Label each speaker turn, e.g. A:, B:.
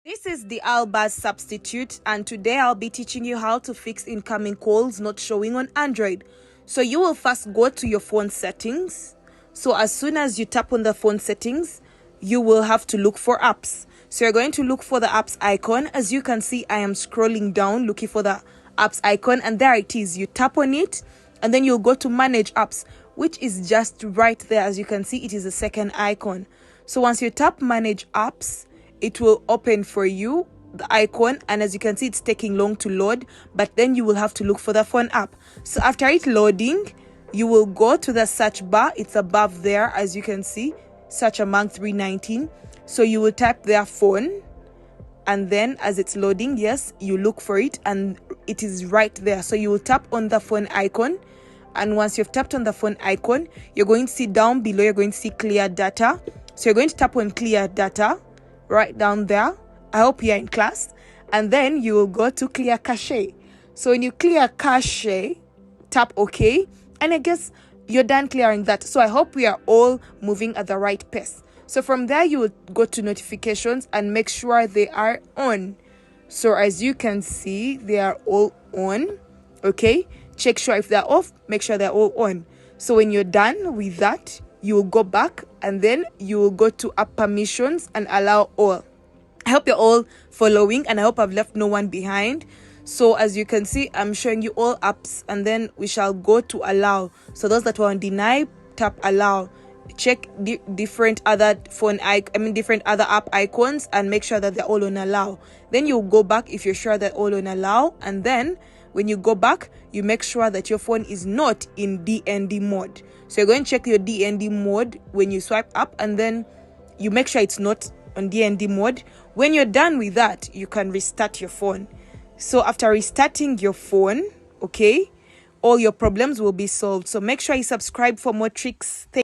A: This is the Albaz substitute, and today I'll be teaching you how to fix incoming calls not showing on Android. So you will first go to your phone settings. So as soon as you tap on the phone settings, you will have to look for apps. So you're going to look for the apps icon. As you can see, I am scrolling down looking for the apps icon, and there it is. You tap on it and then you'll go to manage apps, which is just right there. As you can see, it is the second icon. So once you tap manage apps, it will open for you the icon, and as you can see, it's taking long to load, but then you will have to look for the phone app. So after it loading, you will go to the search bar. It's above there, as you can see, search among 319. So you will type their phone, and then as it's loading, yes, you look for it and it is right there. So you will tap on the phone icon, and once you've tapped on the phone icon, you're going to see down below, you're going to see clear data. So you're going to tap on clear data right down there. I hope you're in class. And then you will go to clear cache. So when you clear cache, tap OK, and I guess you're done clearing that. So I hope we are all moving at the right pace. So from there, you will go to notifications and make sure they are on. So as you can see, they are all on. Okay, check sure if they're off, make sure they're all on. So when you're done with that, you will go back and then you will go to app permissions and allow all. I hope you're all following, and I hope I've left no one behind. So as you can see, I'm showing you all apps, and then we shall go to allow. So those that want to deny, tap allow. Check different other different other app icons and make sure that they're all on allow. Then you'll go back if you're sure they're all on allow, and then when you go back, you make sure that your phone is not in DND mode. So you're going to check your DND mode when you swipe up, and then you make sure it's not on DND mode. When you're done with that, you can restart your phone. So after restarting your phone, okay, all your problems will be solved. So make sure you subscribe for more tricks.